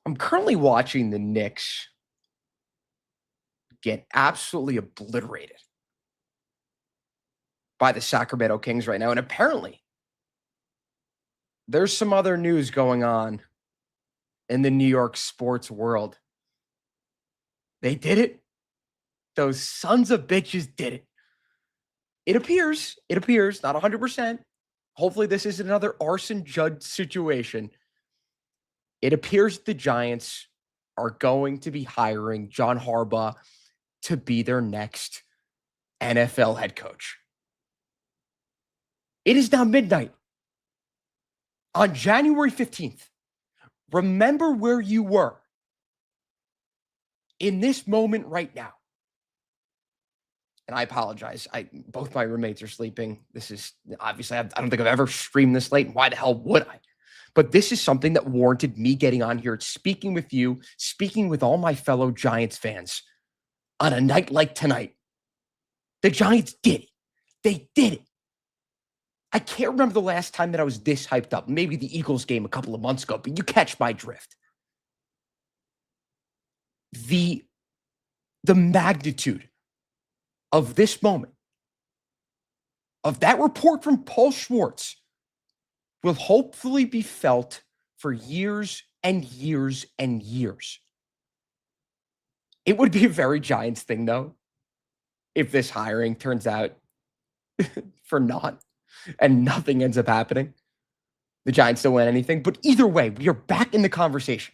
I'm currently watching the Knicks get absolutely obliterated by the Sacramento Kings right now. And apparently, there's some other news going on in the New York sports world. They did it. Those sons of bitches did it. It appears, not 100%. Hopefully, this isn't another arson judge situation. It appears the Giants are going to be hiring John Harbaugh to be their next NFL head coach. It is now midnight on January 15th. Remember where you were in this moment right now. And I apologize. Both my roommates are sleeping. This is obviously, I don't think I've ever streamed this late. Why the hell would I? But this is something that warranted me getting on here, speaking with you, speaking with all my fellow Giants fans on a night like tonight. The Giants did it. They did it. I can't remember the last time that I was this hyped up. Maybe the Eagles game a couple of months ago, but you catch my drift. The magnitude of this moment, of that report from Paul Schwartz, will hopefully be felt for years and years and years. It would be a very Giants thing, though, if this hiring turns out for naught and nothing ends up happening. The Giants don't win anything. But either way, we are back in the conversation.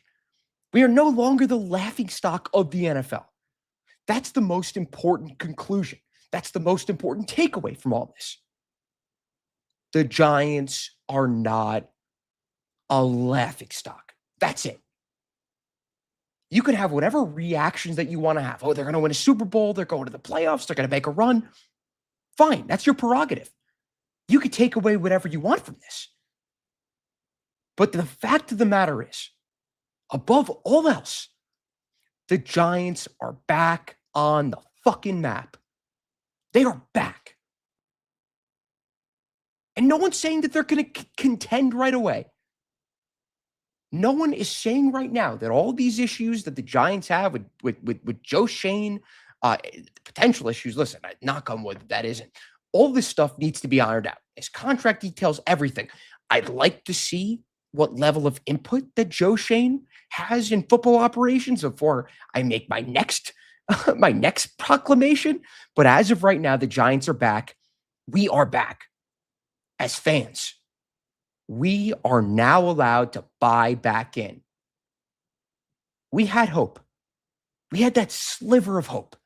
We are no longer the laughingstock of the NFL. That's the most important conclusion. That's the most important takeaway from all this. The Giants are not a laughingstock. That's it. You can have whatever reactions that you want to have. Oh, they're going to win a Super Bowl. They're going to the playoffs. They're going to make a run. Fine. That's your prerogative. You can take away whatever you want from this. But the fact of the matter is, above all else, the Giants are back on the fucking map. They are back. And no one's saying that they're going to contend right away. No one is saying right now that all these issues that the Giants have with Joe Shane, potential issues, listen, knock on wood, that isn't. All this stuff needs to be ironed out. His contract details, everything. I'd like to see what level of input that Joe Shane has in football operations before I make my next proclamation. But as of right now, the Giants are back. We are back as fans. We are now allowed to buy back in. We had hope. We had that sliver of hope.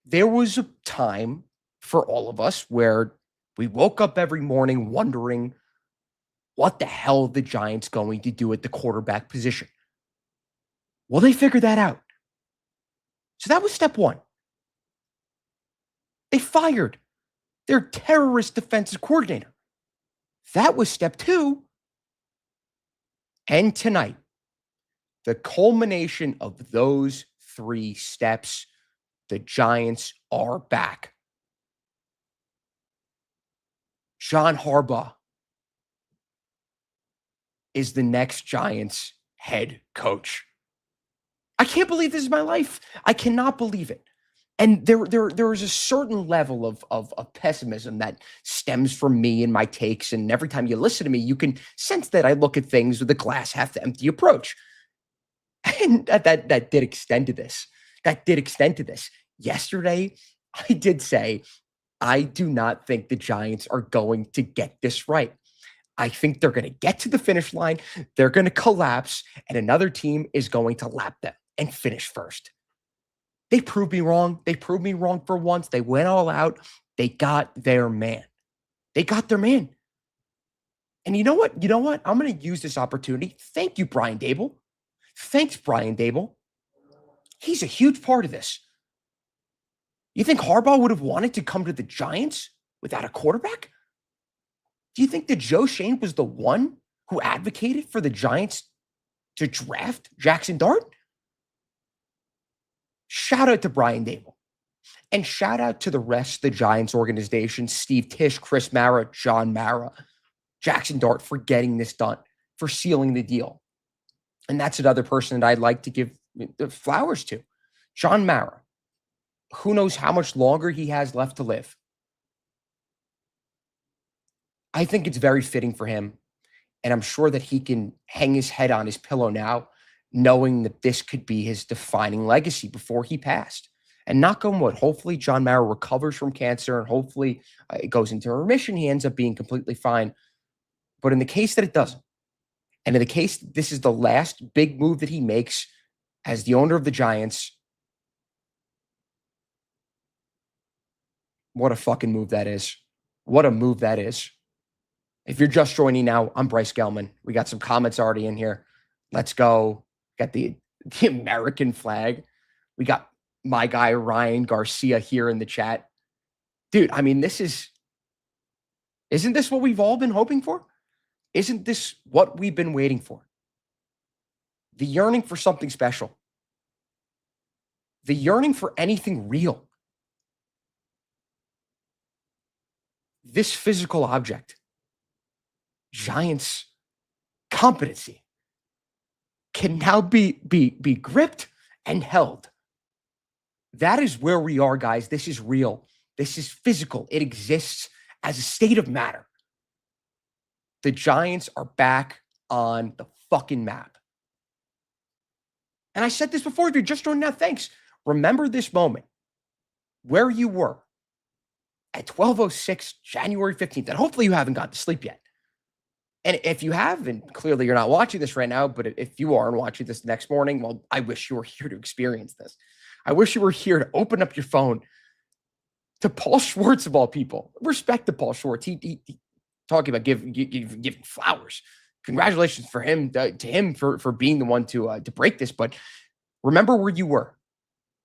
There was a time for all of us where we woke up every morning wondering what the hell the Giants going to do at the quarterback position. Well, they figured that out. So that was step one. They fired their terrorist defensive coordinator. That was step two. And tonight, the culmination of those three steps, the Giants are back. John Harbaugh is the next Giants head coach. I can't believe this is my life. I cannot believe it. And there is a certain level of pessimism that stems from me and my takes. And every time you listen to me, you can sense that I look at things with a glass half empty approach. And that did extend to this. Yesterday, I did say, I do not think the Giants are going to get this right. I think they're going to get to the finish line. They're going to collapse, and another team is going to lap them and finish first. They proved me wrong. They proved me wrong for once. They went all out. They got their man. And you know what? I'm going to use this opportunity. Thank you, Brian Dable. Thanks, Brian Dable. He's a huge part of this. You think Harbaugh would have wanted to come to the Giants without a quarterback? Do you think that Joe Shane was the one who advocated for the Giants to draft Jackson Dart? Shout out to Brian Dable. And shout out to the rest of the Giants organization, Steve Tisch, Chris Mara, John Mara, Jackson Dart, for getting this done, for sealing the deal. And that's another person that I'd like to give the flowers to. John Mara. Who knows how much longer he has left to live? I think it's very fitting for him. And I'm sure that he can hang his head on his pillow now, knowing that this could be his defining legacy before he passed. And knock on wood, hopefully John Mara recovers from cancer and hopefully it goes into remission. He ends up being completely fine. But in the case that it doesn't, and in the case this is the last big move that he makes as the owner of the Giants, what a fucking move that is. What a move that is. If you're just joining now, I'm Bryce Gelman. We got some comments already in here. Let's go. Got the American flag. We got my guy Ryan Garcia here in the chat. Dude, I mean, isn't this what we've all been hoping for? Isn't this what we've been waiting for? The yearning for something special. The yearning for anything real. This physical object, Giants competency, can now be gripped and held. That is where we are, guys. This is real. This is physical. It exists as a state of matter. The Giants are back on the fucking map. And I said this before. If you're just joining now, thanks. Remember this moment where you were at 12:06, January 15th. And hopefully you haven't gone to sleep yet. And if you have, and clearly you're not watching this right now, but if you are and watching this next morning, well, I wish you were here to experience this. I wish you were here to open up your phone to Paul Schwartz, of all people. Respect to Paul Schwartz. He talking about giving flowers. Congratulations for him to him for being the one to break this. But remember where you were,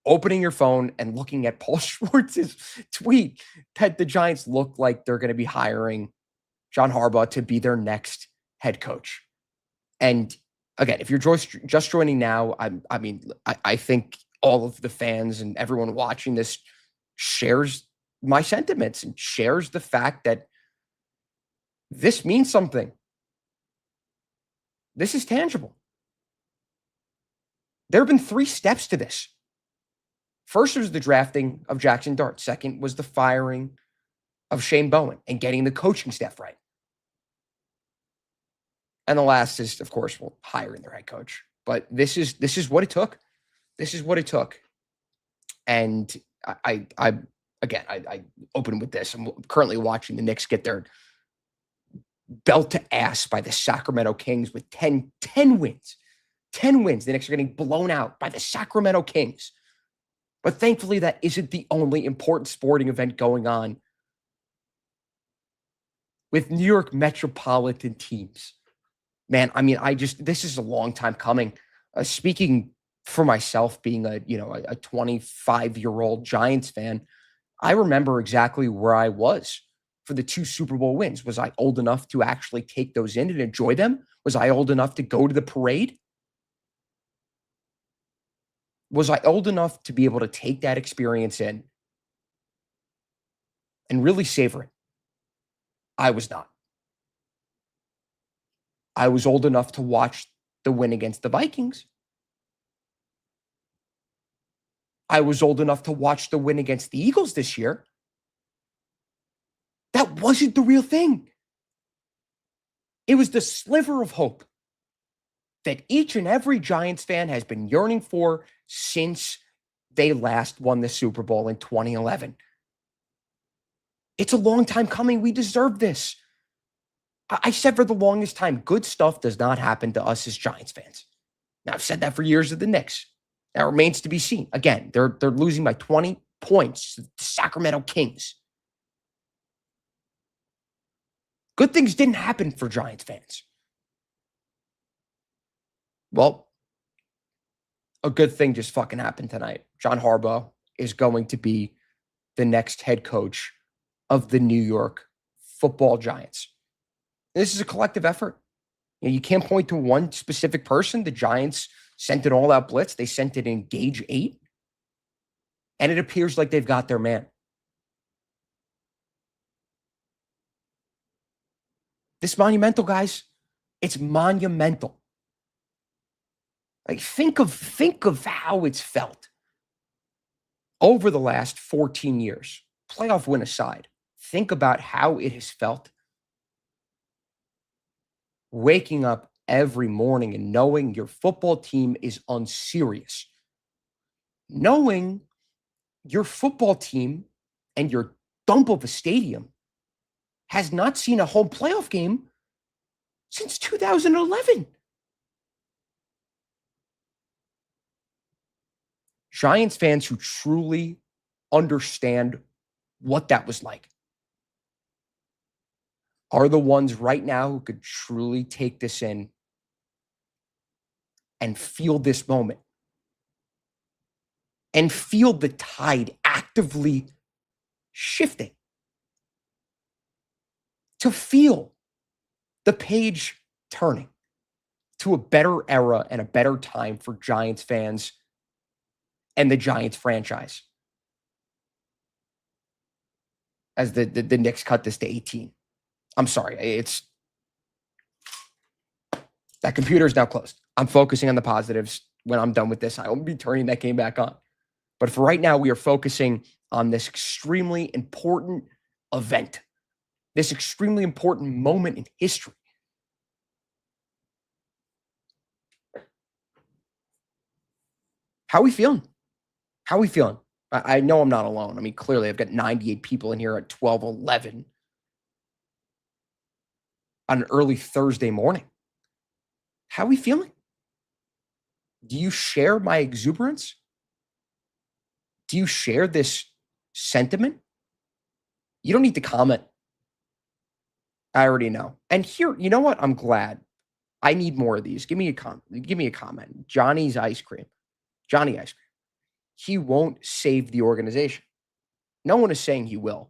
opening your phone and looking at Paul Schwartz's tweet that the Giants look like they're going to be hiring John Harbaugh to be their next head coach. And again, if you're just joining now, I think all of the fans and everyone watching this shares my sentiments and shares the fact that this means something. This is tangible. There have been 3 steps to this. First was the drafting of Jackson Dart. Second was the firing of Shane Bowen and getting the coaching staff right. And the last is, of course, hiring their head coach. But this is what it took. This is what it took. And I open with this. I'm currently watching the Knicks get their belt to ass by the Sacramento Kings with 10 wins. 10 wins. The Knicks are getting blown out by the Sacramento Kings. But thankfully, that isn't the only important sporting event going on with New York metropolitan teams. Man, I mean, this is a long time coming. Speaking for myself, being a 25-year-old Giants fan, I remember exactly where I was for the 2 Super Bowl wins. Was I old enough to actually take those in and enjoy them? Was I old enough to go to the parade? Was I old enough to be able to take that experience in and really savor it? I was not. I was old enough to watch the win against the Vikings. I was old enough to watch the win against the Eagles this year. That wasn't the real thing. It was the sliver of hope that each and every Giants fan has been yearning for since they last won the Super Bowl in 2011. It's a long time coming. We deserve this. I said for the longest time, good stuff does not happen to us as Giants fans. Now, I've said that for years of the Knicks. That remains to be seen. Again, they're losing by 20 points to the Sacramento Kings. Good things didn't happen for Giants fans. Well, a good thing just fucking happened tonight. John Harbaugh is going to be the next head coach of the New York Football Giants. This is a collective effort. You can't point to one specific person. The Giants sent an all-out blitz. They sent it in Gauge 8. And it appears like they've got their man. This monumental, guys. It's monumental. Like think of how it's felt over the last 14 years. Playoff win aside, think about how it has felt waking up every morning and knowing your football team is unserious. Knowing your football team and your dump of a stadium has not seen a home playoff game since 2011. Giants fans who truly understand what that was like are the ones right now who could truly take this in and feel this moment and feel the tide actively shifting, to feel the page turning to a better era and a better time for Giants fans and the Giants franchise as the Knicks cut this to 18. I'm sorry. That computer is now closed. I'm focusing on the positives. When I'm done with this, I will be turning that game back on. But for right now, we are focusing on this extremely important event, this extremely important moment in history. How are we feeling? How are we feeling? I know I'm not alone. I mean, clearly, I've got 98 people in here at 12:11 on an early Thursday morning. How are we feeling? Do you share my exuberance? Do you share this sentiment? You don't need to comment. I already know. And here, you know what? I'm glad. I need more of these. Give me a comment. Johnny's ice cream. Johnny ice cream. He won't save the organization. No one is saying he will.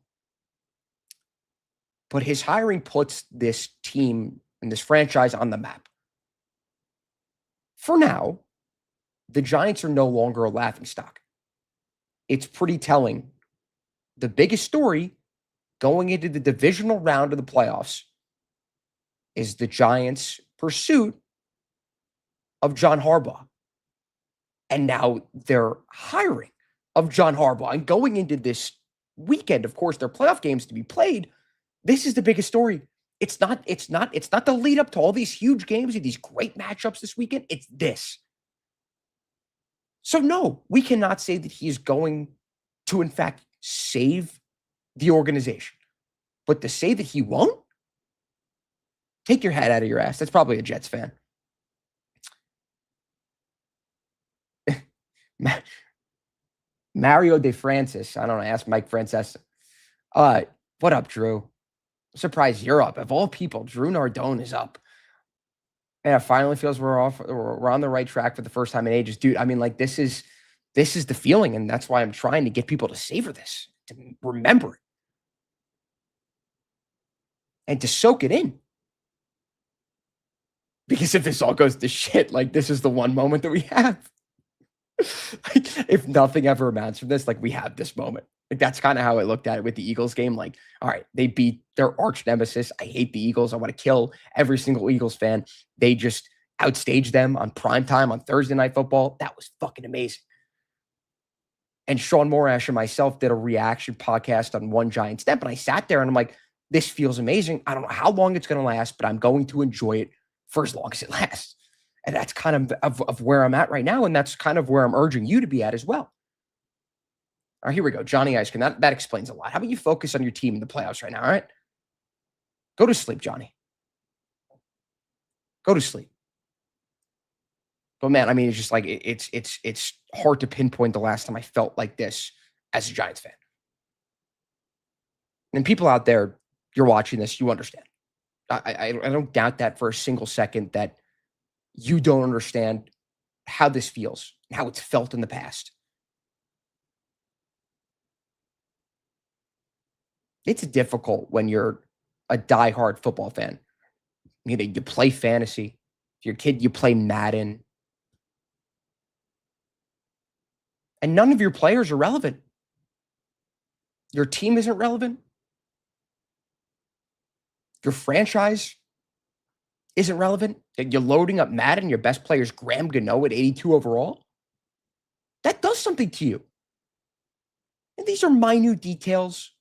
But his hiring puts this team and this franchise on the map. For now, the Giants are no longer a laughingstock. It's pretty telling. The biggest story going into the divisional round of the playoffs is the Giants' pursuit of John Harbaugh. And now their hiring of John Harbaugh. And going into this weekend, of course, their playoff games to be played. This is the biggest story. It's not the lead up to all these huge games and these great matchups this weekend. It's this. So no, we cannot say that he is going to, in fact, save the organization. But to say that he won't, take your head out of your ass. That's probably a Jets fan. Mario De Francis. I don't know. Ask Mike Francesa. What up, Drew? I'm surprised you're up. Of all people, Drew Nardone is up. And it finally feels we're on the right track for the first time in ages. Dude, I mean, like, this is the feeling, and that's why I'm trying to get people to savor this, to remember it, and to soak it in. Because if this all goes to shit, like, this is the one moment that we have. Like, if nothing ever amounts from this, like, we have this moment. Like, that's kind of how I looked at it with the Eagles game. Like, all right, they beat their arch nemesis. I hate the Eagles. I want to kill every single Eagles fan. They just outstaged them on primetime on Thursday Night Football. That was fucking amazing. And Sean Morash and myself did a reaction podcast on One Giant Step. And I sat there and I'm like, this feels amazing. I don't know how long it's going to last, but I'm going to enjoy it for as long as it lasts. And that's kind of where I'm at right now. And that's kind of where I'm urging you to be at as well. All right, here we go. Johnny Ice Cream. That explains a lot. How about you focus on your team in the playoffs right now, all right? Go to sleep, Johnny. Go to sleep. But man, I mean, it's just like it's hard to pinpoint the last time I felt like this as a Giants fan. And people out there, you're watching this, you understand. I don't doubt that for a single second that you don't understand how this feels, how it's felt in the past. It's difficult when you're a diehard football fan. You know, you play fantasy. If you're a kid, you play Madden. And none of your players are relevant. Your team isn't relevant. Your franchise isn't relevant. You're loading up Madden, your best player is Graham Gano at 82 overall. That does something to you. And these are minute details.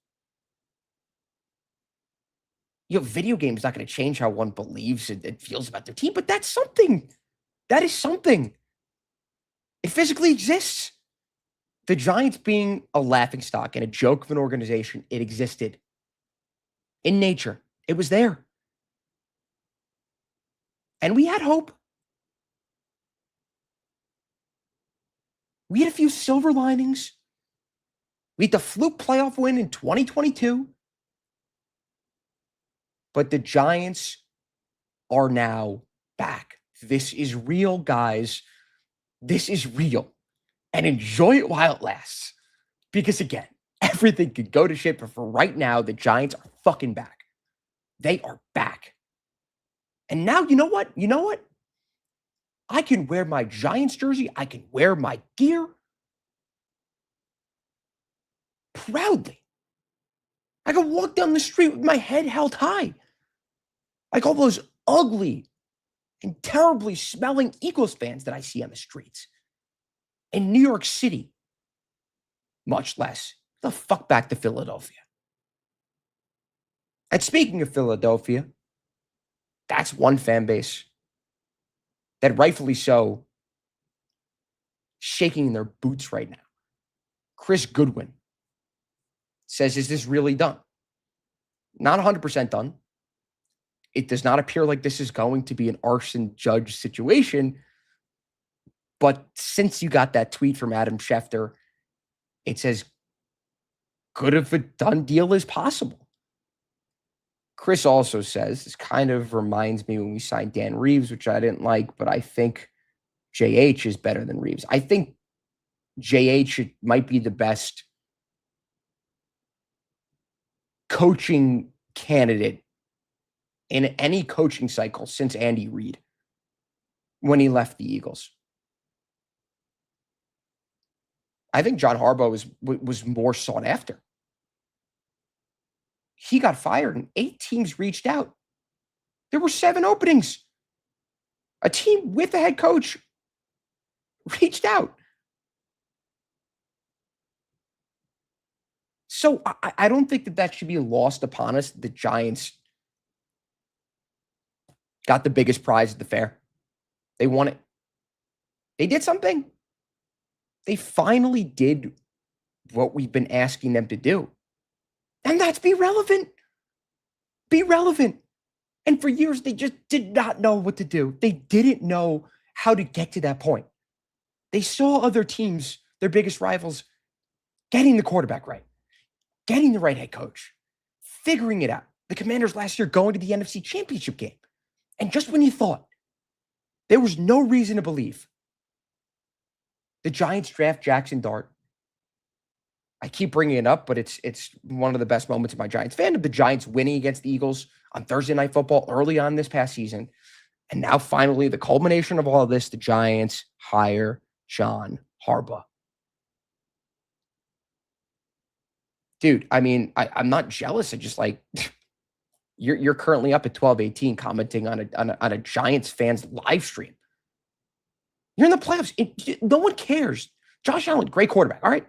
Video games not going to change how one believes and feels about their team, but that's something. That is something. It physically exists. The Giants being a laughingstock and a joke of an organization, it existed. In nature, it was there. And we had hope. We had a few silver linings. We had the fluke playoff win in 2022. But the Giants are now back. This is real, guys. This is real. And enjoy it while it lasts. Because again, everything could go to shit, but for right now, the Giants are fucking back. They are back. And now, you know what? You know what? I can wear my Giants jersey. I can wear my gear proudly. I can walk down the street with my head held high. Like all those ugly and terribly smelling Eagles fans that I see on the streets in New York City, much less the fuck back to Philadelphia. And speaking of Philadelphia, that's one fan base that rightfully so shaking in their boots right now. Chris Goodwin says, is this really done? Not 100% done. It does not appear like this is going to be an arson judge situation. But since you got that tweet from Adam Schefter, it's as good of a done deal as possible. Chris also says, this kind of reminds me when we signed Dan Reeves, which I didn't like, but I think JH is better than Reeves. I think JH might be the best coaching candidate in any coaching cycle since Andy Reid when he left the Eagles. I think John Harbaugh was more sought after. He got fired and 8 teams reached out. There were 7 openings. A team with a head coach reached out. So I don't think that should be lost upon us. The Giants got the biggest prize at the fair. They won it. They did something. They finally did what we've been asking them to do. And that's be relevant. Be relevant. And for years, they just did not know what to do. They didn't know how to get to that point. They saw other teams, their biggest rivals, getting the quarterback right, getting the right head coach, figuring it out. The Commanders last year going to the NFC Championship game. And just when you thought there was no reason to believe, the Giants draft Jackson Dart. I keep bringing it up, but it's one of the best moments of my Giants fandom. The Giants winning against the Eagles on Thursday Night Football early on this past season. And now finally, the culmination of all of this, the Giants hire John Harbaugh. Dude, I mean, I'm not jealous. I just like, you're currently up at 12-18 commenting on a Giants fans live stream. You're in the playoffs. No one cares. Josh Allen, great quarterback. All right.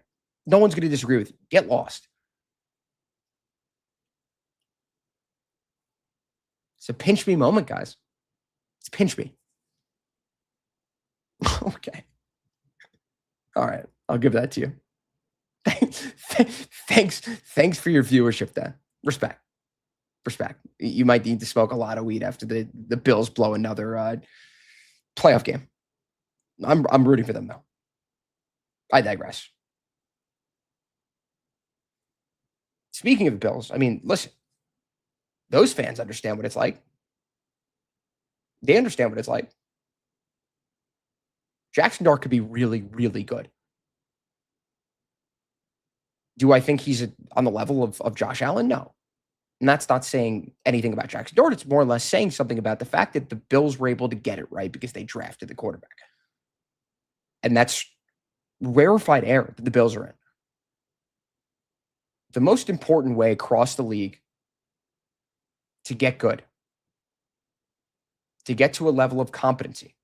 No one's going to disagree with you. Get lost. It's a pinch me moment, guys. It's pinch me. Okay. All right. I'll give that to you. Thanks for your viewership then. Respect. You might need to smoke a lot of weed after the Bills blow another playoff game. I'm rooting for them, though. I digress. Speaking of the Bills, I mean, listen, those fans understand what it's like. They understand what it's like. Jackson Dart could be really, really good. Do I think he's on the level of Josh Allen? No. And that's not saying anything about Jackson Dart. It's more or less saying something about the fact that the Bills were able to get it right because they drafted the quarterback. And that's rarefied air that the Bills are in. The most important way across the league to get good, to get to a level of competency,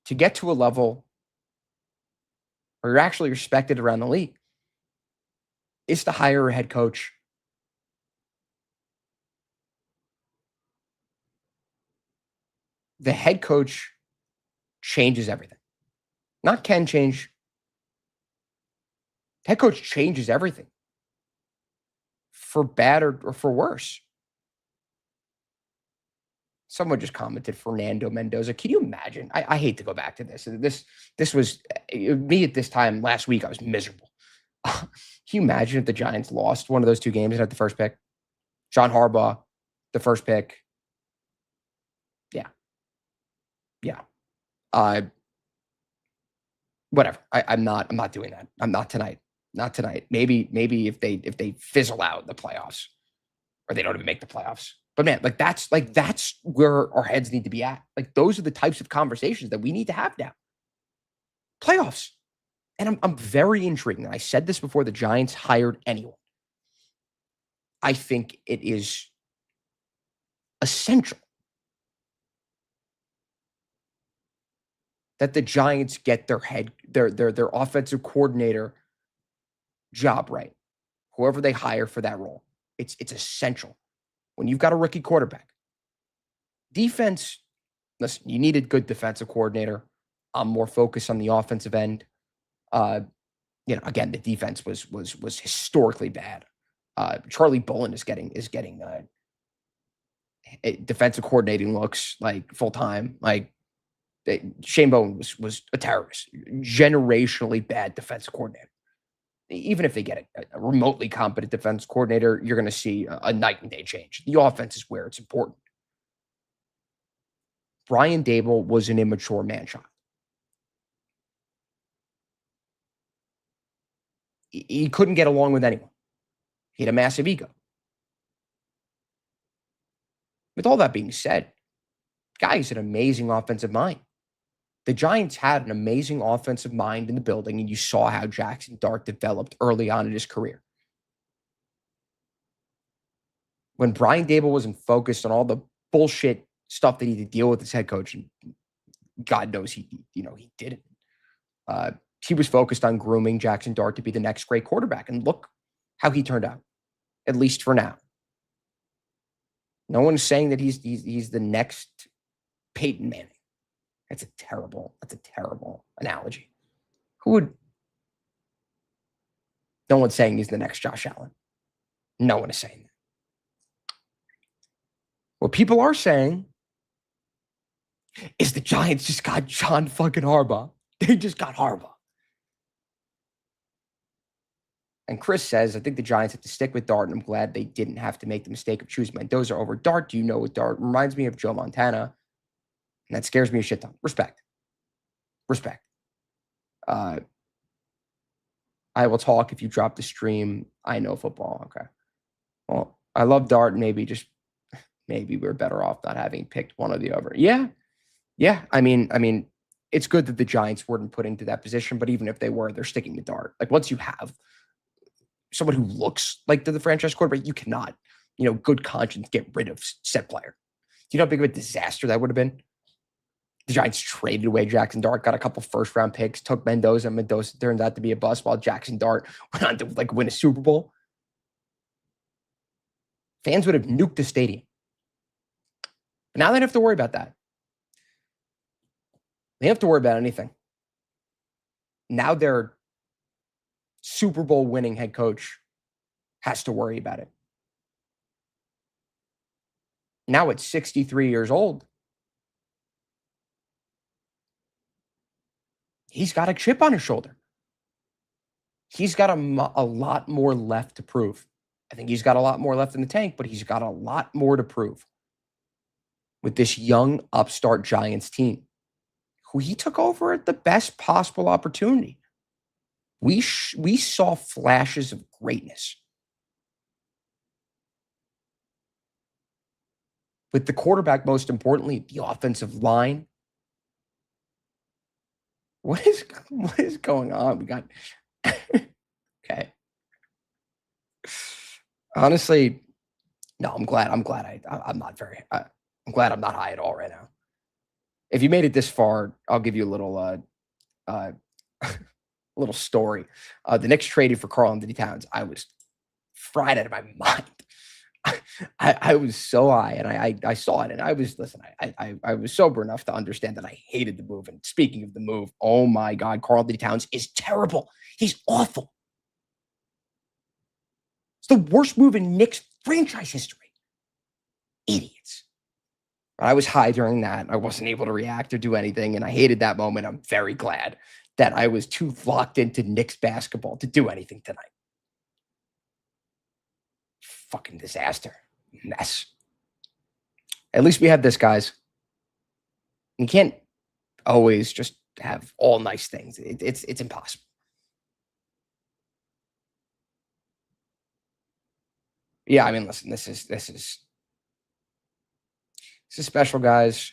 to get to a level where you're actually respected around the league, is to hire a head coach. The head coach changes everything. Not can change. Head coach changes everything for bad or for worse. Someone just commented Fernando Mendoza. Can you imagine? I hate to go back to this. This was me at this time last week. I was miserable. Can you imagine if the Giants lost one of those two games and had the first pick? John Harbaugh, the first pick. Yeah. Yeah. Whatever. I'm not doing that. I'm not tonight. Not tonight. Maybe if they fizzle out in the playoffs or they don't even make the playoffs. But man, that's where our heads need to be at. Like those are the types of conversations that we need to have now. Playoffs. And I'm very intrigued. And I said this before the Giants hired anyone. I think it is essential that the Giants get their offensive coordinator job right. Whoever they hire for that role. It's essential. When you've got a rookie quarterback. Defense, listen, you need a good defensive coordinator. I'm more focused on the offensive end. Again, the defense was historically bad. Charlie Bullen is getting defensive coordinating looks like full time. Like Shane Bowen was a terrorist, generationally bad defensive coordinator. Even if they get a remotely competent defense coordinator, you're going to see a night and day change. The offense is where it's important. Brian Daboll was an immature man-child. He couldn't get along with anyone. He had a massive ego. With all that being said, guy's an amazing offensive mind. The Giants had an amazing offensive mind in the building, and you saw how Jackson Dart developed early on in his career. When Brian Daboll wasn't focused on all the bullshit stuff that he had to deal with as head coach, and God knows he didn't. He was focused on grooming Jackson Dart to be the next great quarterback, and look how he turned out, at least for now. No one's saying that he's the next Peyton Manning. That's a terrible analogy. No one's saying he's the next Josh Allen. No one is saying that. What people are saying is the Giants just got John fucking Harbaugh. They just got Harbaugh. And Chris says, I think the Giants have to stick with Dart, and I'm glad they didn't have to make the mistake of choosing Mendoza over Dart. Do you know what Dart reminds me of? Joe Montana. And that scares me a shit ton. Respect. I will talk if you drop the stream. I know football. Okay. Well, I love Dart. Maybe we're better off not having picked one or the other. Yeah. I mean, it's good that the Giants weren't put into that position, but even if they were, they're sticking with Dart. Like once you have someone who looks like the franchise quarterback, you cannot, good conscience get rid of said player. Do you know how big of a disaster that would have been? The Giants traded away Jackson Dart, got a couple first-round picks, took Mendoza. Mendoza turned out to be a bust, while Jackson Dart went on to win a Super Bowl. Fans would have nuked the stadium. But now they don't have to worry about that. They don't have to worry about anything. Now their Super Bowl winning head coach has to worry about it. Now at 63 years old, he's got a chip on his shoulder. He's got a lot more left to prove. I think he's got a lot more left in the tank, but he's got a lot more to prove with this young upstart Giants team, who he took over at the best possible opportunity. We saw flashes of greatness. With the quarterback, most importantly, the offensive line. What is going on? We got okay. Honestly, No, I'm not very I'm glad I'm not high at all right now. If you made it this far, I'll give you a little, uh, little story. The Knicks traded for Karl-Anthony Towns. I was fried out of my mind. I was so high, and I saw it, and I was listen. I was sober enough to understand that I hated the move. And speaking of the move, oh my God, Karl-Anthony Towns is terrible. He's awful. It's the worst move in Knicks franchise history. Idiots. I was high during that. I wasn't able to react or do anything, and I hated that moment. I'm very glad that I was too locked into Knicks basketball to do anything tonight. Fucking disaster. Mess. At least we have this, guys. You can't always just have all nice things. It's impossible. Yeah, I mean, listen, this is special, guys.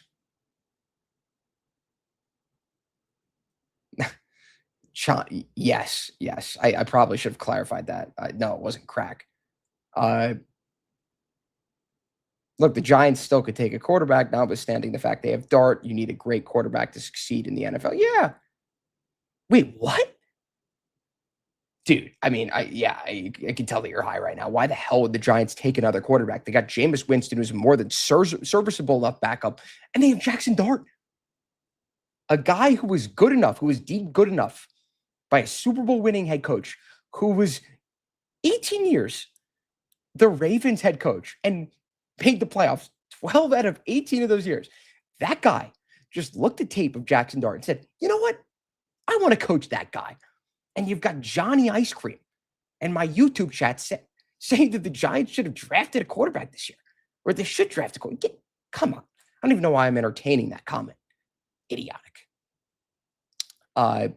Yes, yes. I probably should have clarified that. No, it wasn't crack. Uh, Look, the Giants still could take a quarterback, notwithstanding the fact they have Dart. You need a great quarterback to succeed in the NFL. Yeah. Wait, what? Dude, I mean, I can tell that you're high right now. Why the hell would the Giants take another quarterback? They got Jameis Winston, who's more than serviceable enough backup, and they have Jackson Dart, a guy who was good enough, who was deemed good enough by a Super Bowl winning head coach, who was 18 years the Ravens head coach and made the playoffs 12 out of 18 of those years. That guy just looked at tape of Jackson Dart and said, you know what? I want to coach that guy. And you've got Johnny Ice Cream and my YouTube chat saying that the Giants should have drafted a quarterback this year, or they should draft a quarterback. Come on. I don't even know why I'm entertaining that comment. Idiotic. Uh,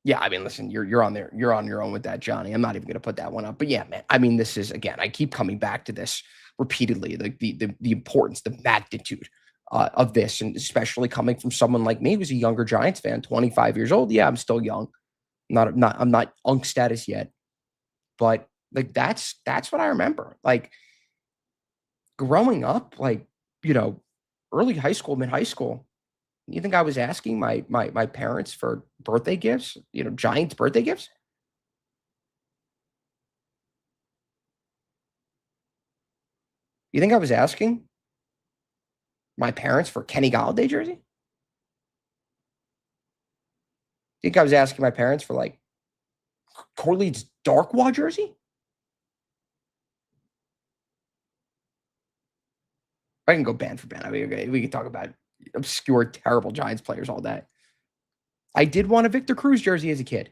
Yeah, I mean, listen, you're on there. You're on your own with that, Johnny. I'm not even gonna put that one up. But yeah, man, I mean, this is again, I keep coming back to this repeatedly, like the importance, the magnitude of this, and especially coming from someone like me who's a younger Giants fan, 25 years old. Yeah, I'm still young. I'm not unk status yet, but like that's what I remember. Like growing up, like, you know, early high school, mid high school. You think I was asking my parents for birthday gifts? You know, Giants birthday gifts? You think I was asking my parents for Kenny Galladay jersey? Think I was asking my parents for, like, Corley's Darkwa jersey? I can go band for band. I mean, okay, we can talk about obscure, terrible Giants players all day. I did want a Victor Cruz jersey as a kid.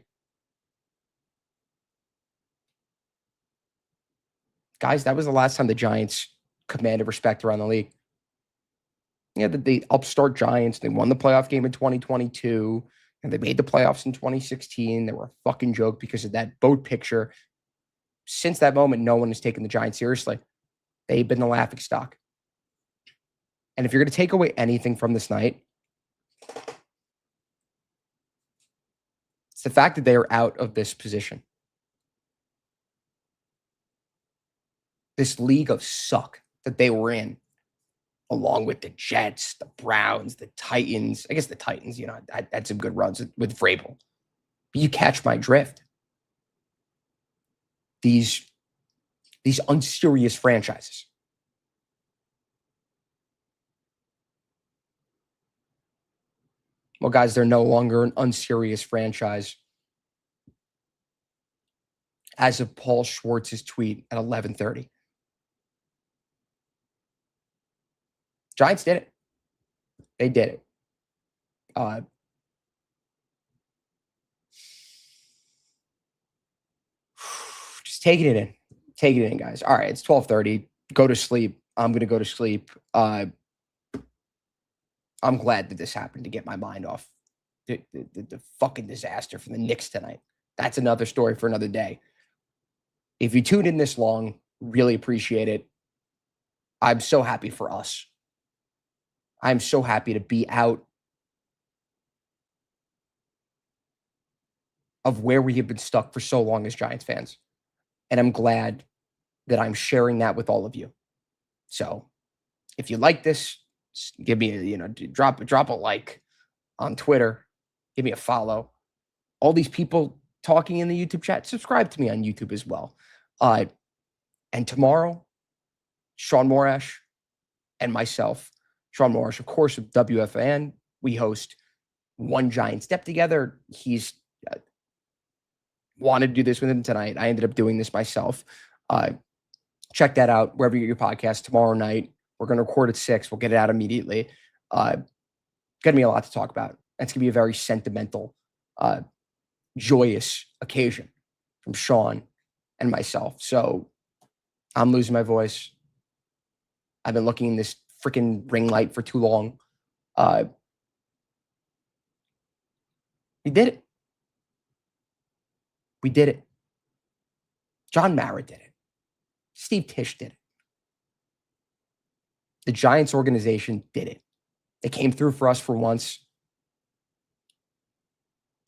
Guys, that was the last time the Giants commanded respect around the league. Yeah, the upstart Giants, they won the playoff game in 2022, and they made the playoffs in 2016. They were a fucking joke because of that boat picture. Since that moment, no one has taken the Giants seriously. They've been the laughing stock. And if you're going to take away anything from this night, it's the fact that they are out of this position. This league of suck that they were in, along with the Jets, the Browns, the Titans. I guess the Titans, you know, had some good runs with Vrabel. But you catch my drift. These unserious franchises. Well, guys, they're no longer an unserious franchise as of Paul Schwartz's tweet at 11:30. Giants did it. They did it. Uh, just taking it in. Taking it in, guys. All right, it's 12:30. Go to sleep. I'm gonna go to sleep. I'm glad that this happened to get my mind off the fucking disaster from the Knicks tonight. That's another story for another day. If you tuned in this long, really appreciate it. I'm so happy for us. I'm so happy to be out of where we have been stuck for so long as Giants fans. And I'm glad that I'm sharing that with all of you. So if you like this, give me drop a like on Twitter, give me a follow. All these people talking in the YouTube chat, subscribe to me on YouTube as well. And tomorrow, Sean Morash and myself, Sean Morash, of course, of WFAN, we host One Giant Step together. He's wanted to do this with him tonight. I ended up doing this myself. Check that out wherever you get your podcast tomorrow night. We're going to record at 6. We'll get it out immediately. Going to be a lot to talk about. It's going to be a very sentimental, joyous occasion from Sean and myself. So I'm losing my voice. I've been looking in this freaking ring light for too long. We did it. We did it. John Mara did it. Steve Tisch did it. The Giants organization did it. They came through for us for once.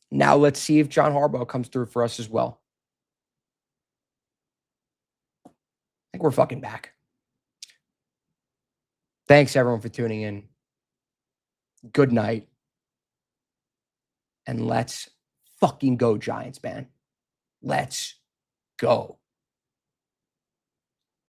Now let's see if John Harbaugh comes through for us as well. I think we're fucking back. Thanks, everyone, for tuning in. Good night. And let's fucking go, Giants, man. Let's go.